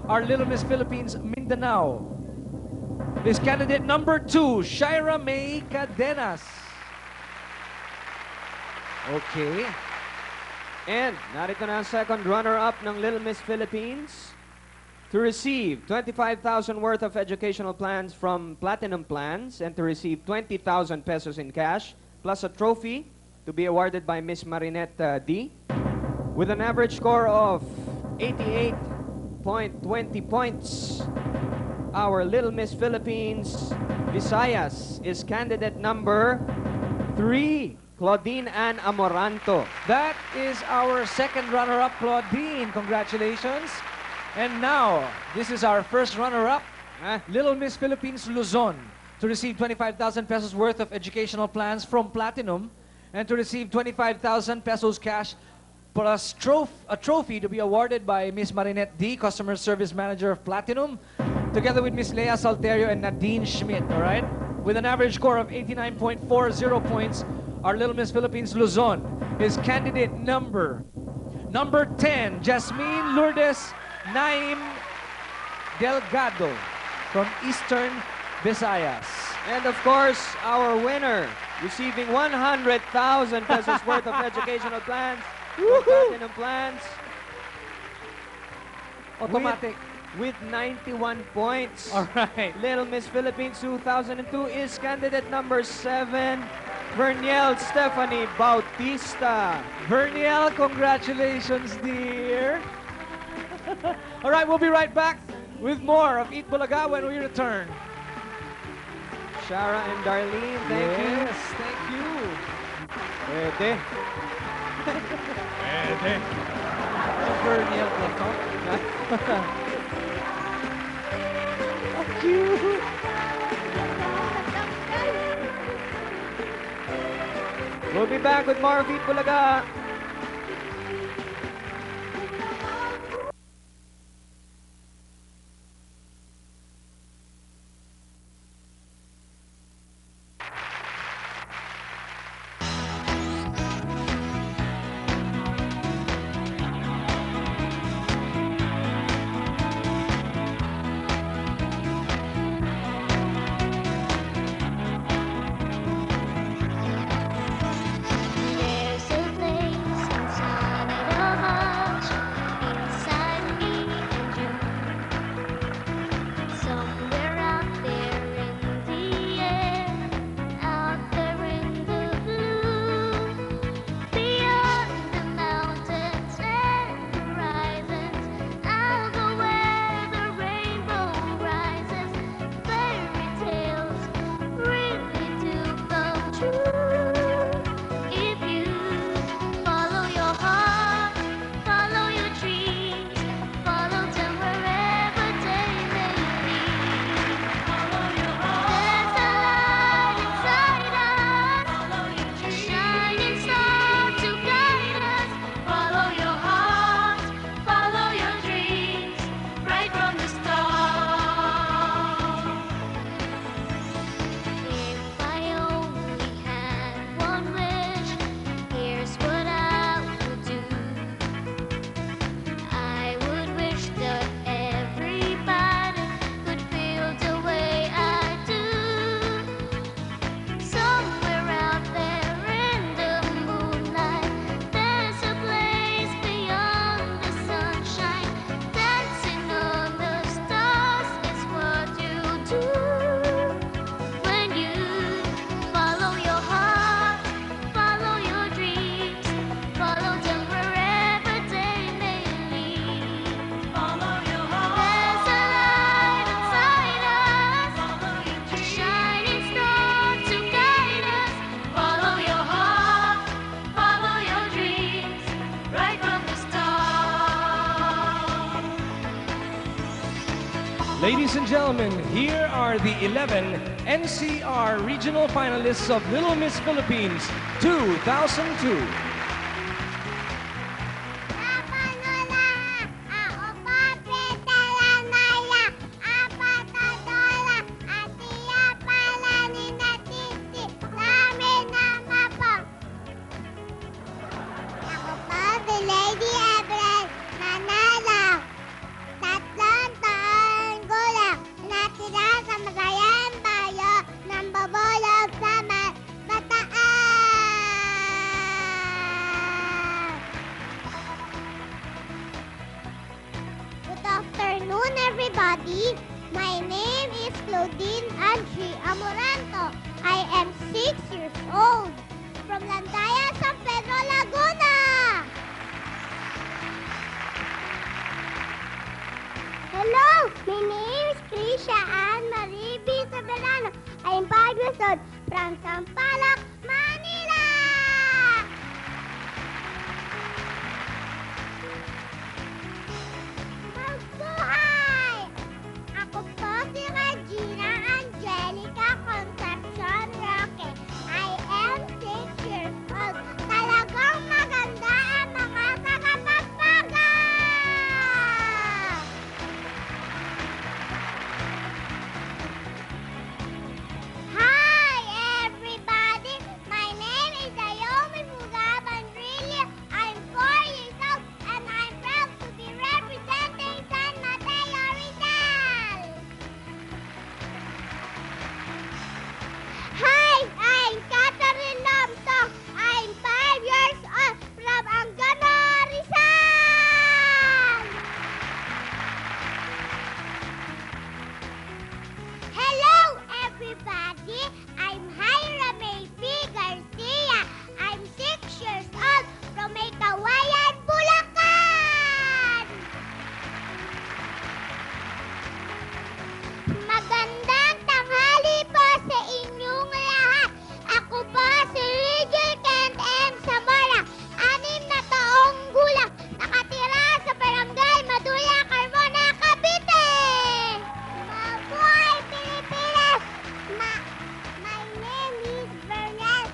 Our Little Miss Philippines Mindanao is candidate number 2, Shira May Cadenas. Okay. And narito na ang second runner-up ng Little Miss Philippines to receive 25,000 worth of educational plans from Platinum Plans and to receive 20,000 pesos in cash plus a trophy to be awarded by Miss Marinette D with an average score of 88.20 points. Our Little Miss Philippines Visayas is candidate number 3, Claudine Ann Amoranto. That is our second runner-up, Claudine. Congratulations. And now, this is our first runner-up, Little Miss Philippines Luzon, to receive 25,000 pesos worth of educational plans from Platinum and to receive 25,000 pesos cash plus a trophy to be awarded by Miss Marinette D, Customer Service Manager of Platinum, together with Miss Lea Salterio and Nadine Schmidt, all right? With an average score of 89.40 points, our Little Miss Philippines Luzon is candidate number 10, Jasmine Lourdes Naim Delgado from Eastern Visayas. And of course, our winner, receiving 100,000 pesos worth of educational plans from Platinum Plans. Automatic. With 91 points. All right. Little Miss Philippines 2002 is candidate number 7, Verniel Stephanie Bautista. Verniel, congratulations, dear. All right, we'll be right back with more of Eat Bulaga when we return. Shara and Darlene, thank you. Yes, thank you. Pwede. Pwede. Verniel ko to. Cute. We'll be back with more of Eat Bulaga. Ladies and gentlemen, here are the 11 NCR regional finalists of Little Miss Philippines 2002. Lady Evelyn, nanalo. Tatlong taon gulang, natira sa masayang bayo ng babolog sa Bataan. Good afternoon, everybody. My name is Claudine Angie Amoranto. I am 6 years old from Landaya, San Pedro, Laguna. Hello, my name is Krisha Ann Marie B. Soberano. I am 5 years old from Sampaloc, Manila. Magbuhay! Ako po si Regina Angelica Concepcion Roque. I am 6 years old. Talagang maganda ang mga tagapagpaga! Hi, everybody! My name is Ayomi Mugaban Rillo. I'm 4 years old and I'm proud to be representing San Mateo Rizal. Hi, I'm Catherine Lomsong. I'm 5 years old from Anggano, Rizal. Hello, everybody. I'm Hyra May P. Garcia. I'm 6 years old from Maykawayan, Bulacan. Magandang tanghali po sa inyong lahat. Ako po si Rigel Kent M. Zamora, 6 na taong gulang, nakatira sa Barangay Madula, Carmona, Cavite. Mabuhay, Pilipinas! My name is Bernal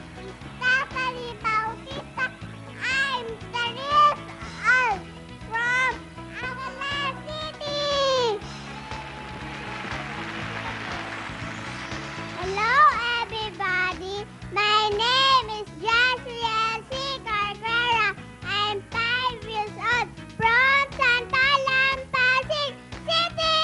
Stephanie Bautista. I'm 10 years old from Aguilar City. Hello, everybody. My name is Joshua C. Carrera. I'm 5 years old from Santa Pasig City.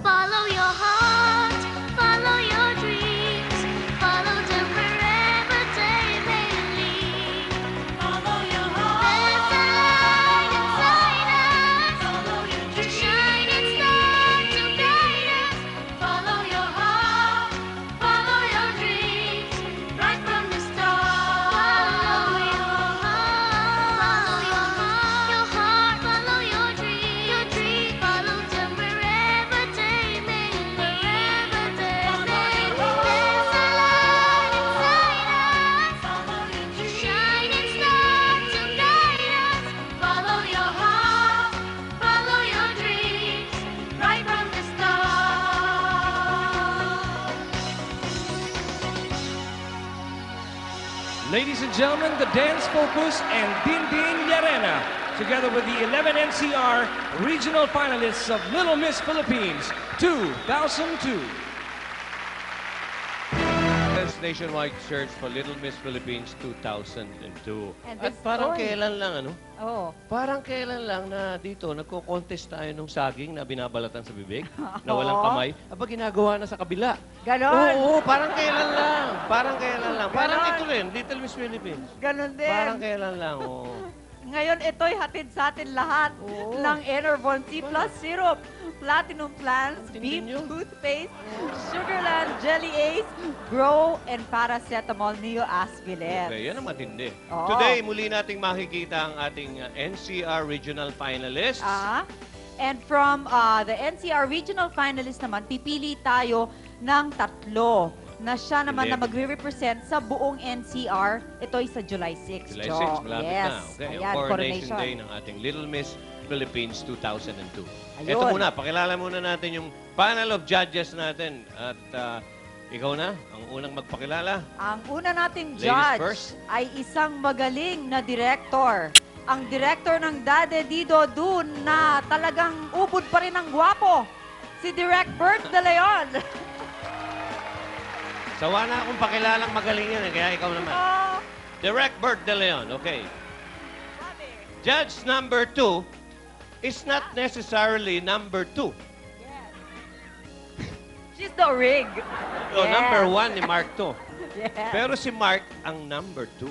Follow your heart, follow your dreams, follow them wherever they may lead. Follow your heart, there's a light inside us, follow your dreams, shining star to guide us. Follow your heart, follow your dreams, right from the start. Follow your heart, follow your dreams, follow them wherever they may lead. Wherever they may lead. There's a light inside us, follow your dreams, shining star to guide us. Follow your heart, follow your dreams, right from the start. Ladies and gentlemen, the Dance Focus and Din Din Llarena, together with the 11 NCR regional finalists of Little Miss Philippines 2002. nationwide search for Little Miss Philippines 2002. And At this parang boy- kailan lang, ano? Oh. Parang kailan lang na dito, nagko-contest tayo nung saging na binabalatan sa bibig, na walang kamay. Aba, ginagawa na sa kabila. Ganon? Oo, parang kailan lang. Parang kailan lang. Parang Ganon. ito rin, Little Miss Philippines. Ganon din. Parang kailan lang, oo. Ngayon, ito'y hatid sa atin lahat ng Enervon C Plus Syrup, Platinum Plants, Beef Toothpaste, Sugarland Jelly Ace, Grow, and Paracetamol Neo Asvilet. Okay, yan ang matindi. Oo. Today, muli nating makikita ang ating NCR Regional Finalists. And from the NCR Regional Finalists naman, pipili tayo ng 3 na siya naman na 11. magre-represent sa buong NCR. Ito'y sa July 6. July Jo. 6, malapit Yes. na. Okay, Ayan, ang Coronation Day ng ating Little Miss Philippines 2002. Ayun. Ito muna, pakilala muna natin yung panel of judges natin. At ikaw na, ang unang magpakilala. Ang una nating Ladies judge first. ay isang magaling na director. Ang director ng Dade Dido Dun na talagang ubod pa rin ang gwapo. Si Direk Bert De Leon. Sawa na akong pakilalang magaling yan, kaya ikaw naman. Direct Bert De Leon, okay. Judge number 2 is not necessarily number 2. She's the rig. So, Yes. number 1 ni Mark 2. Yes. Pero si Mark ang number 2.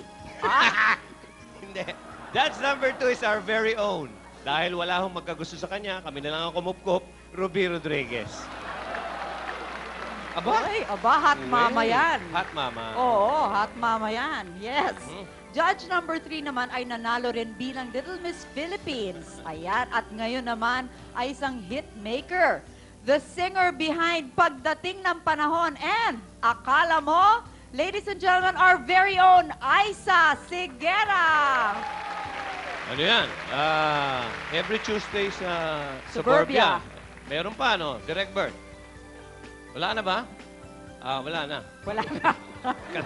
Hindi. Judge number 2 is our very own. Dahil wala akong magkagusto sa kanya, kami na lang ang kumupkup, Ruby Rodriguez. Aba? Ay, aba, hot mama yan. Hot mama. Oo, hot mama yan. Yes. Mhm. Judge number 3 naman ay nanalo rin bilang Little Miss Philippines. Ayan, at ngayon naman ay isang hit maker. The singer behind Pagdating ng Panahon and akala mo, ladies and gentlemen, our very own Aiza Sigera. Ano yan? Every Tuesday sa Suburbia. Meron pa, no? Direct Bert. Wala na ba? Wala na. Wala na.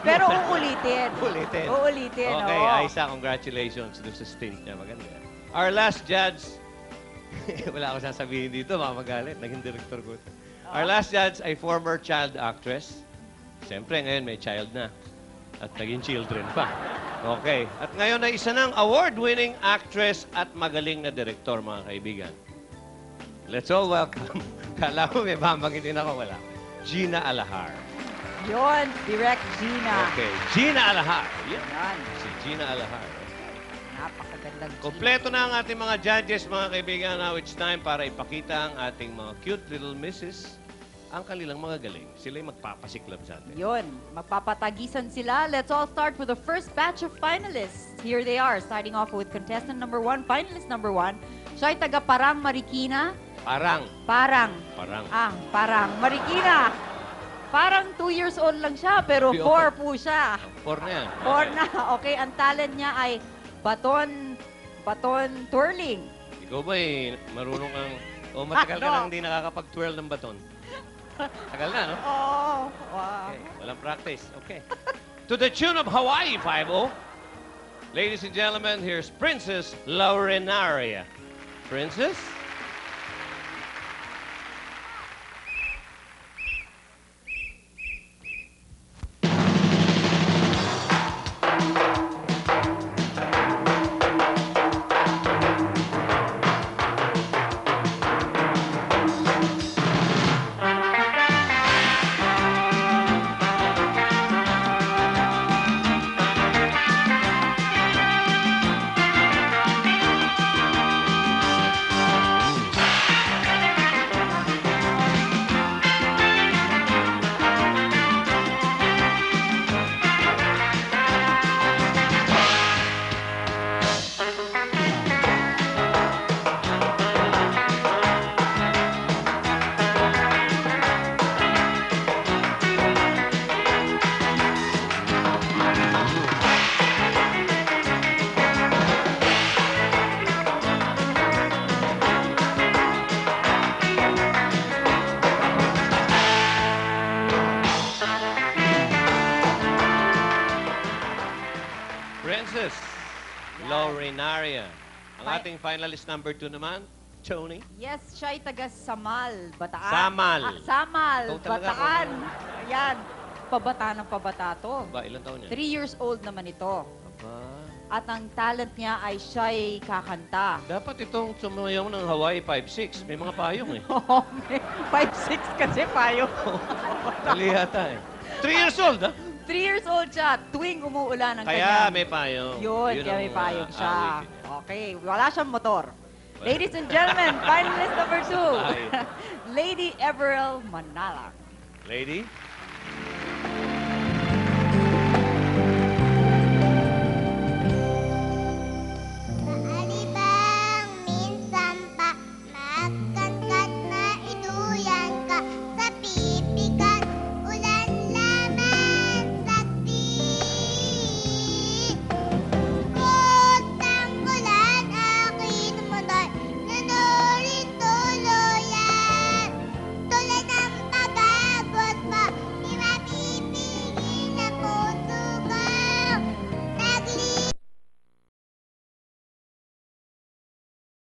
Pero uulitin. Ulitin. Uulitin, Okay, oo. Aiza, congratulations doon sa stint niya. Maganda. Our last judge, wala ako sasabihin dito, mamagalit. Naging director ko. Our last judge ay former child actress. Siyempre, ngayon may child na. At naging children pa. Okay. At ngayon ay isa ng award-winning actress at magaling na director, mga kaibigan. Let's all welcome. Kala ko may bambagitin ako, wala. Gina Alahar. Yun, Direct Gina. Okay, Gina Alahar. Yan. Yan. Si Gina Alahar. Napakagandang Gina. Kompleto na ang ating mga judges, mga kaibigan. Now it's time para ipakita ang ating mga cute little misses ang kanilang mga galing. Sila'y magpapasiklab sa atin. Yun, magpapatagisan sila. Let's all start with the first batch of finalists. Here they are, starting off with contestant number 1, finalist number 1. Siya ay taga Parang, Marikina. Parang. Parang. Parang. Marikina. Parang 2 years old lang siya, pero 4 po siya. 4 na yan. 4 na. Okay, ang talent niya ay baton twirling. Ikaw ba'y marunong kang... O matagal ka No. nang hindi nakakapag-twirl ng baton? Tagal na, no? Oh, wow. Okay, walang practice. Okay. To the tune of Hawaii 5-0. Ladies and gentlemen, here's Princess Laurenaria. Princess? Princess Laurenaria. Ang ating finalist number 2 naman, Tony. Yes, siya ay taga Samal, Bataan. Samal. Samal, Ikaw talaga, Bataan. Ayan. pabata ng pabata to. Ba, ilang taon 3 yan? years old naman ito. Aba. At ang talent niya ay siya'y kakanta. Dapat itong sumayaw ng Hawaii 5-6. May mga payong eh. 5'6" kasi payo. Mali yata eh. 3 years old, ha? 3 years old siya, tuwing umuulan ang Kaya kanyang... may payong. Yun, kaya ang, may payong siya. awit niya. Okay, wala siyang motor. Ladies and gentlemen, finalist number 2. Ay. Lady Everell Manalang. Lady?